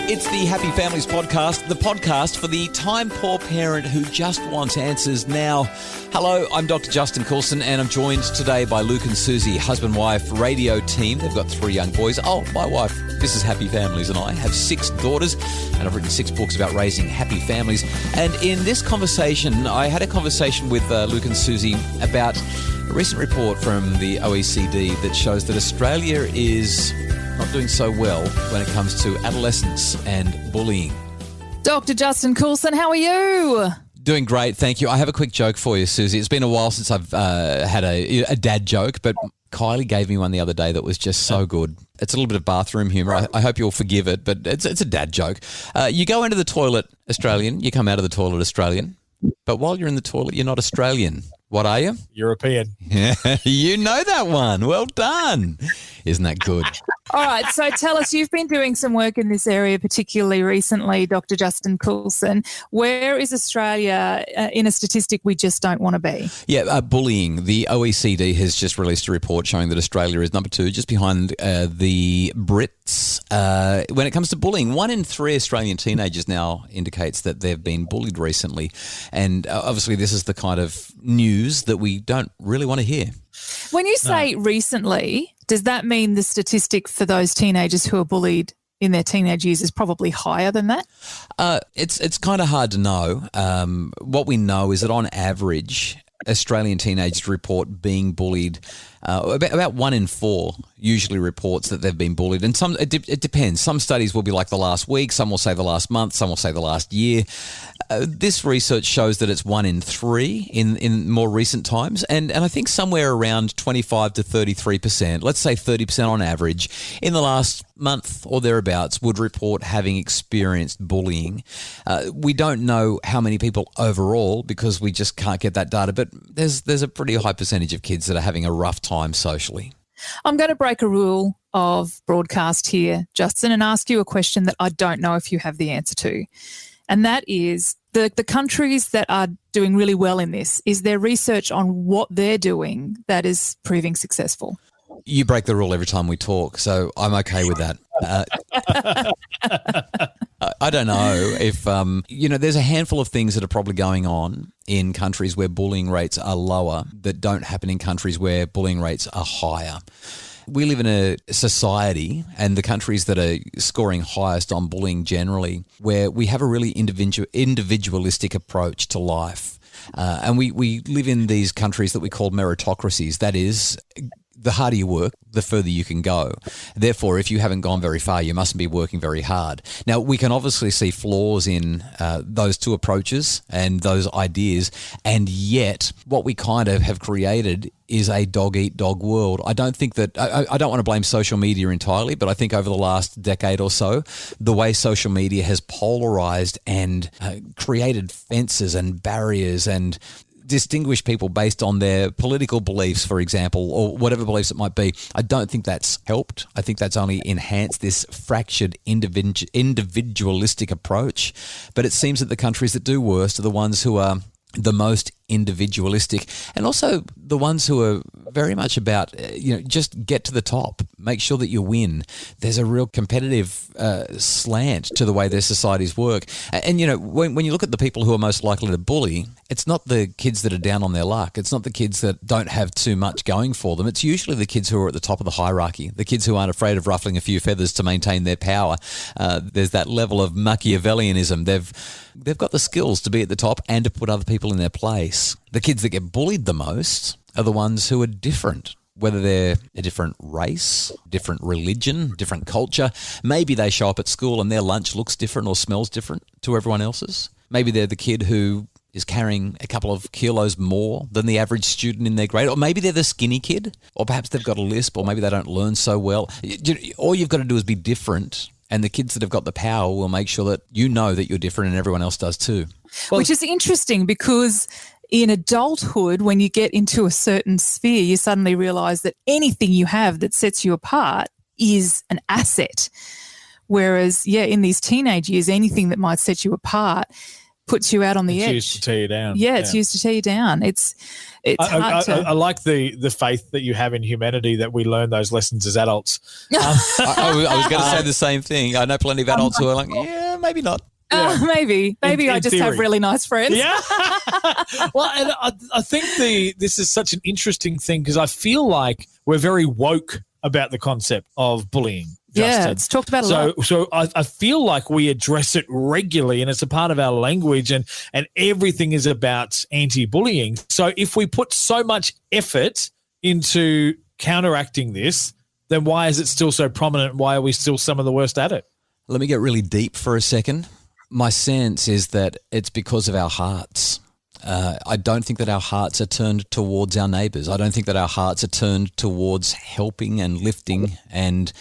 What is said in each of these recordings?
It's the Happy Families podcast, the podcast for the time-poor parent who just wants answers now. Hello, I'm Dr. Justin Coulson, and I'm joined today by Luke and Susie, husband-wife radio team. They've got 3 young boys. Oh, my wife, this is Happy Families, and I have 6 daughters, and I've written 6 books about raising happy families. And in this conversation, I had a conversation with Luke and Susie about a recent report from the OECD that shows that Australia is not doing so well when it comes to adolescence and bullying. Dr. Justin Coulson, how are you? Doing great, thank you. I have a quick joke for you, Susie. It's been a while since I've had a dad joke, but Kylie gave me one the other day that was just so good. It's a little bit of bathroom humour. I hope you'll forgive it, but it's a dad joke. You go into the toilet Australian, you come out of the toilet Australian, but while you're in the toilet, you're not Australian. What are you? European. Yeah, you know that one. Well done. Isn't that good? All right, so tell us, you've been doing some work in this area, particularly recently, Dr. Justin Coulson. Where is Australia in a statistic we just don't want to be? Yeah, bullying. The OECD has just released a report showing that Australia is number 2, just behind the Brits. When it comes to bullying, 1 in 3 Australian teenagers now indicates that they've been bullied recently. And obviously this is the kind of news that we don't really want to hear. When you say recently, does that mean the statistic for those teenagers who are bullied in their teenage years is probably higher than that? It's kind of hard to know. What we know is that on average, Australian teenagers report being bullied. About 1 in 4 usually reports that they've been bullied. And it depends. Some studies will be like the last week, some will say the last month, some will say the last year. This research shows that it's 1 in 3 in more recent times. And I think somewhere around 25 to 33%, let's say 30% on average, in the last month or thereabouts would report having experienced bullying. We don't know how many people overall because we just can't get that data, but there's a pretty high percentage of kids that are having a rough time socially. I'm going to break a rule of broadcast here, Justin, and ask you a question that I don't know if you have the answer to. And that is the countries that are doing really well in this, is there research on what they're doing that is proving successful? You break the rule every time we talk, so I'm okay with that. I don't know if, there's a handful of things that are probably going on in countries where bullying rates are lower that don't happen in countries where bullying rates are higher. We live in a society, and the countries that are scoring highest on bullying generally, where we have a really individualistic approach to life. And we live in these countries that we call meritocracies. That is, the harder you work, the further you can go. Therefore, if you haven't gone very far, you mustn't be working very hard. Now, we can obviously see flaws in those 2 approaches and those ideas, and yet what we kind of have created is a dog-eat-dog world. I don't think that I don't want to blame social media entirely, but I think over the last decade or so, the way social media has polarized and created fences and barriers and distinguish people based on their political beliefs, for example, or whatever beliefs it might be. I don't think that's helped. I think that's only enhanced this fractured individualistic approach. But it seems that the countries that do worst are the ones who are the most individualistic, and also the ones who are very much about, just get to the top, make sure that you win. There's a real competitive slant to the way their societies work. And, when you look at the people who are most likely to bully, it's not the kids that are down on their luck. It's not the kids that don't have too much going for them. It's usually the kids who are at the top of the hierarchy, the kids who aren't afraid of ruffling a few feathers to maintain their power. There's that level of Machiavellianism. They've got the skills to be at the top and to put other people in their place. The kids that get bullied the most are the ones who are different, whether they're a different race, different religion, different culture. Maybe they show up at school and their lunch looks different or smells different to everyone else's. Maybe they're the kid who is carrying a couple of kilos more than the average student in their grade, or maybe they're the skinny kid, or perhaps they've got a lisp, or maybe they don't learn so well. All you've got to do is be different, and the kids that have got the power will make sure that you know that you're different and everyone else does too. Which is interesting because in adulthood, when you get into a certain sphere, you suddenly realise that anything you have that sets you apart is an asset. Whereas, in these teenage years, anything that might set you apart puts you out on the It's edge. used to tear you down. Yeah, it's used to tear you down. It's hard to. I like the faith that you have in humanity that we learn those lessons as adults. I was going to say the same thing. I know plenty of adults who are like, yeah, maybe not. Maybe In I just have theory. really nice friends. Yeah. Well, and I think this is such an interesting thing because I feel like we're very woke about the concept of bullying. Yeah, Justin. it's talked about a lot. So I feel like we address it regularly and it's a part of our language and everything is about anti-bullying. So if we put so much effort into counteracting this, then why is it still so prominent? Why are we still some of the worst at it? Let me get really deep for a second. My sense is that it's because of our hearts. I don't think that our hearts are turned towards our neighbours. I don't think that our hearts are turned towards helping and lifting and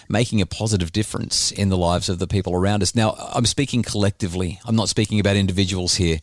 making a positive difference in the lives of the people around us. Now, I'm speaking collectively. I'm not speaking about individuals here.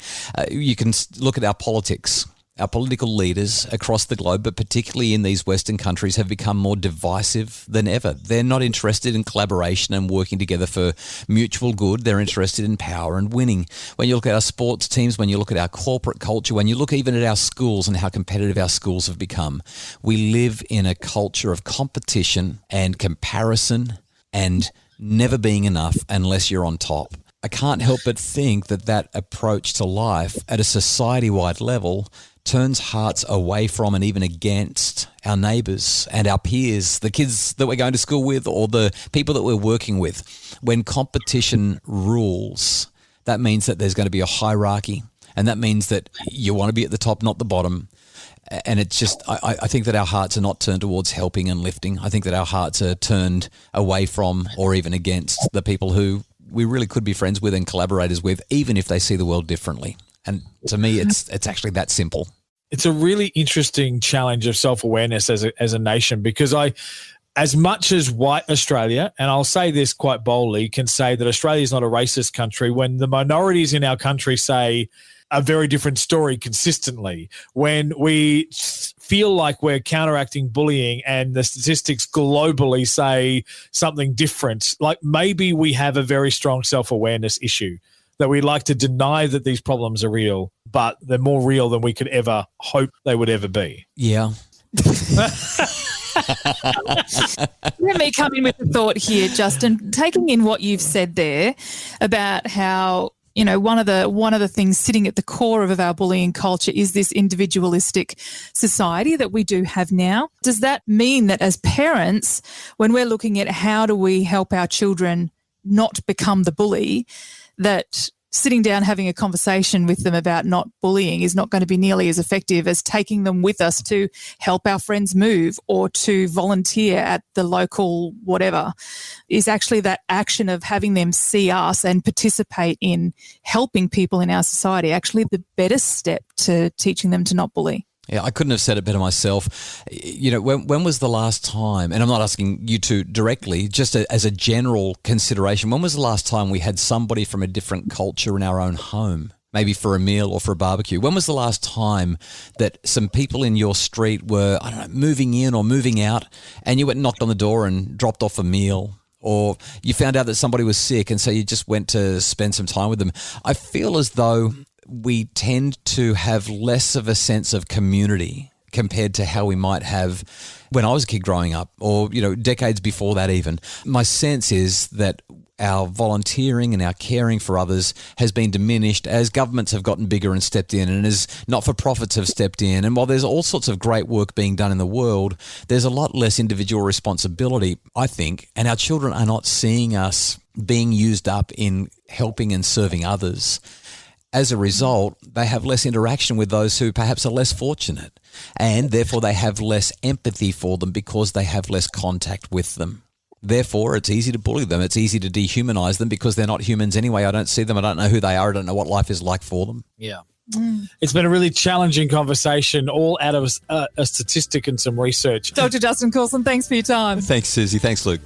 You can look at our politics. Our political leaders across the globe, but particularly in these Western countries, have become more divisive than ever. They're not interested in collaboration and working together for mutual good. They're interested in power and winning. When you look at our sports teams, when you look at our corporate culture, when you look even at our schools and how competitive our schools have become, we live in a culture of competition and comparison and never being enough unless you're on top. I can't help but think that approach to life at a society-wide level turns hearts away from and even against our neighbours and our peers, the kids that we're going to school with or the people that we're working with. When competition rules, that means that there's going to be a hierarchy, and that means that you want to be at the top, not the bottom. And it's just, I think that our hearts are not turned towards helping and lifting. I think that our hearts are turned away from or even against the people who we really could be friends with and collaborators with, even if they see the world differently. And to me, it's actually that simple. It's a really interesting challenge of self-awareness as a nation because as much as white Australia, and I'll say this quite boldly, can say that Australia is not a racist country, when the minorities in our country say a very different story consistently, when we feel like we're counteracting bullying and the statistics globally say something different, like maybe we have a very strong self-awareness issue that we like to deny that these problems are real, but they're more real than we could ever hope they would ever be. Yeah. Let me come in with a thought here, Justin. Taking in what you've said there about how, you know, one of the things sitting at the core of our bullying culture is this individualistic society that we do have now. Does that mean that as parents, when we're looking at how do we help our children not become the bully, that sitting down having a conversation with them about not bullying is not going to be nearly as effective as taking them with us to help our friends move or to volunteer at the local whatever, is actually that action of having them see us and participate in helping people in our society actually the better step to teaching them to not bully? Yeah, I couldn't have said it better myself. You know, when was the last time, and I'm not asking you two directly, just as a general consideration, when was the last time we had somebody from a different culture in our own home, maybe for a meal or for a barbecue? When was the last time that some people in your street were, I don't know, moving in or moving out, and you went and knocked on the door and dropped off a meal? Or you found out that somebody was sick and so you just went to spend some time with them? I feel as though we tend to have less of a sense of community compared to how we might have when I was a kid growing up, or, you know, decades before that even. My sense is that our volunteering and our caring for others has been diminished as governments have gotten bigger and stepped in, and as not-for-profits have stepped in. And while there's all sorts of great work being done in the world, there's a lot less individual responsibility, I think, and our children are not seeing us being used up in helping and serving others. As a result, they have less interaction with those who perhaps are less fortunate, and therefore they have less empathy for them because they have less contact with them. Therefore, it's easy to bully them. It's easy to dehumanize them because they're not humans anyway. I don't see them. I don't know who they are. I don't know what life is like for them. Yeah. It's been a really challenging conversation, all out of a statistic and some research. Dr. Justin Coulson, thanks for your time. Thanks, Susie. Thanks, Luke.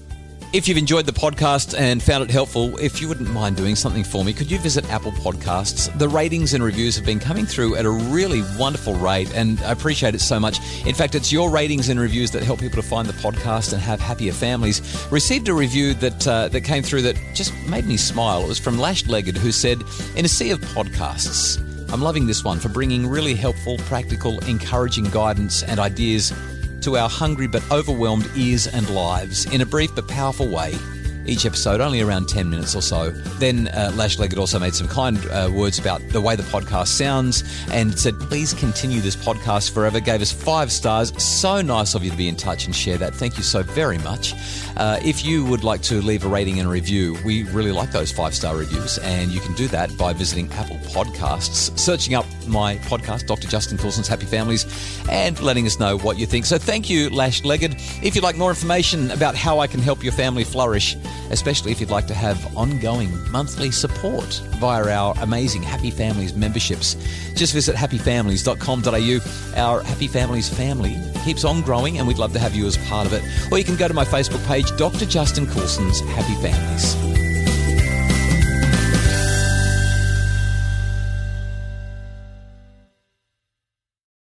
If you've enjoyed the podcast and found it helpful, if you wouldn't mind doing something for me, could you visit Apple Podcasts? The ratings and reviews have been coming through at a really wonderful rate, and I appreciate it so much. In fact, it's your ratings and reviews that help people to find the podcast and have happier families. Received a review that came through that just made me smile. It was from Lashed Legged, who said, "In a sea of podcasts, I'm loving this one for bringing really helpful, practical, encouraging guidance and ideas to our hungry but overwhelmed ears and lives in a brief but powerful way. Each episode only around 10 minutes or so." Then Lash Legged also made some kind words about the way the podcast sounds and said, "Please continue this podcast forever." Gave us 5 stars. So nice of you to be in touch and share that. Thank you so very much. If you would like to leave a rating and a review, we really like those 5-star reviews, and you can do that by visiting Apple Podcasts, searching up my podcast, Dr. Justin Coulson's Happy Families, and letting us know what you think. So thank you, Lash Legged. If you'd like more information about how I can help your family flourish, especially if you'd like to have ongoing monthly support via our amazing Happy Families memberships, just visit happyfamilies.com.au. Our Happy Families family keeps on growing, and we'd love to have you as part of it. Or you can go to my Facebook page, Dr. Justin Coulson's Happy Families.